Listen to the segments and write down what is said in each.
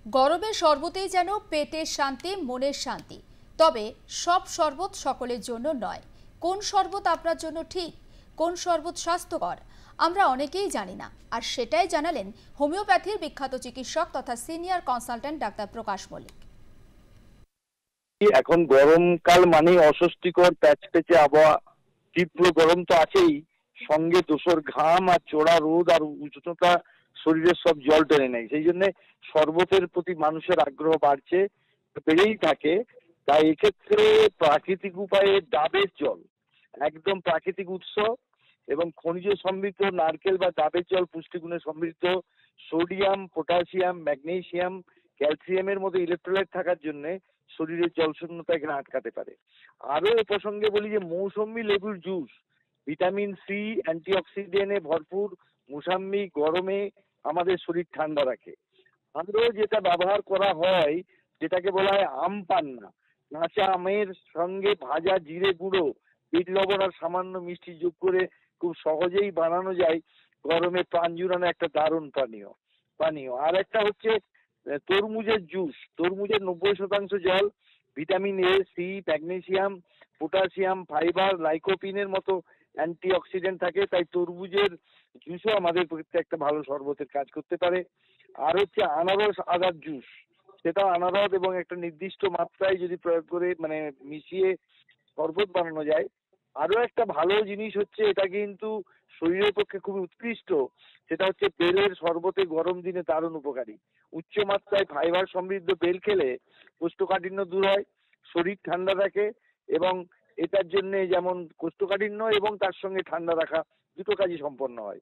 গরমের শরবতেই যেন পেটের শান্তি, মনের শান্তি। তবে সব শরবত সকলের জন্য নয়। কোন শরবত আপনার জন্য ঠিক, কোন শরবত স্বাস্থ্যকর, আমরা অনেকেই জানি না। আর সেটাই জানালেন হোমিওপ্যাথির বিখ্যাত চিকিৎসক তথা সিনিয়র কনসালটেন্ট ডাক্তার প্রকাশ মল্লিক। এখন গরমকাল মানে অস্বস্তিকর প্যাচপ্যাচে আবহাওয়া, তীব্র গরম তো আছেই, সঙ্গে দোসর ঘাম আর চড়া রোদ আর উষ্ণতা শরীরের সব জল টেনে নেয়। সেই জন্য শরবতের প্রতি মানুষের আগ্রহ বাড়ছে, বেড়েই থাকে। তাই এক্ষেত্রে প্রাকৃতিক উপায়ে ডাবের জল, একদম প্রাকৃতিক উৎস এবং খনিজ সমৃদ্ধ নারকেল বা ডাবের জল পুষ্টিগুণে সমৃদ্ধ, সোডিয়াম, পটাশিয়াম, ম্যাগনেসিয়াম, ক্যালসিয়ামের মতো ইলেকট্রোলাইট থাকার জন্য শরীরের জল শূন্যতা এখানে আটকাতে পারে। আরো এ প্রসঙ্গে বলি যে মৌসুমী লেবুর জুস ভিটামিন সি, অ্যান্টিঅক্সিডেন্টে ভরপুর। মুসাম্মি গরমে আমাদের শরীর ঠান্ডা রাখে। আরো যেটা ব্যবহার করা হয়, যেটাকে বলা হয় আম পান্না, কাঁচা আমের সঙ্গে ভাজা জিরে গুঁড়ো, বিট লবণ আর সামান্য মিষ্টি যোগ করে খুব সহজেই বানানো যায় গরমে প্রাণ জুড়ানো একটা দারুণ পানীয়। আর একটা হচ্ছে তরমুজের জুস। তরমুজের 90% জল, vitamin A, C, magnesium, potassium, fibre, লাইকোপিনের মতো অ্যান্টিঅক্সিডেন্ট থাকে। তাই তরমুজের জুসও আমাদের পক্ষে একটা ভালো শরবতের কাজ করতে পারে। আর হচ্ছে আনারস আদার জুস, সেটাও আনারস এবং একটা নির্দিষ্ট মাত্রায় যদি প্রয়োগ করে মিশিয়ে শরবত বানানো যায়। আরো একটা ভালো জিনিস হচ্ছে, এটা কিন্তু শরীরের পক্ষে খুবই উৎকৃষ্ট, সেটা হচ্ছে বেলের শরবতে গরম দিনে দারুণ উপকারী। উচ্চ মাত্রায় ফাইবার সমৃদ্ধ বেল খেলে কোষ্ঠকাঠিন্য দূর হয়, শরীর ঠান্ডা রাখে এবং এটার জন্য যেমন কোষ্ঠকাঠিন্য এবং তার সঙ্গে ঠান্ডা রাখা দুটো কাজই সম্পন্ন হয়।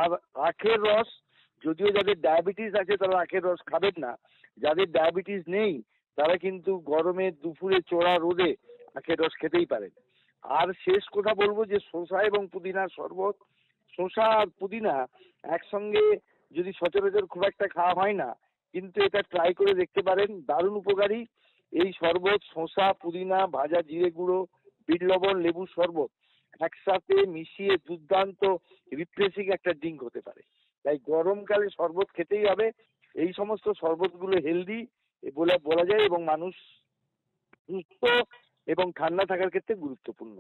আর আখের রস, যদিও যাদের ডায়াবেটিস আছে তারা আখের রস খাবেন না, যাদের ডায়াবেটিস নেই তারা কিন্তু গরমে দুপুরে চড়া রোদে আখের রস খেতেই পারেন। আর শেষ কথা বলবো যে শসা এবং পুদিনার শরবত। শসা আর পুদিনা একসঙ্গে যদি সচরাচর খুব একটা খাওয়া হয় না, কিন্তু এটা ট্রাই করে দেখতে পারেন, দারুণ উপকারী। এই শরবত শসা, পুদিনা, ভাজা জিরে গুঁড়ো, বিট লবণ, লেবুর শরবত একসাথে মিশিয়ে দুর্দান্ত রিফ্রেশিং একটা ড্রিঙ্ক হতে পারে। তাই গরমকালে শরবত খেতেই হবে। এই সমস্ত শরবতগুলো হেলদি বলে বলা যায় এবং মানুষ সুস্থ এবং ঠান্ডা থাকার ক্ষেত্রে গুরুত্বপূর্ণ।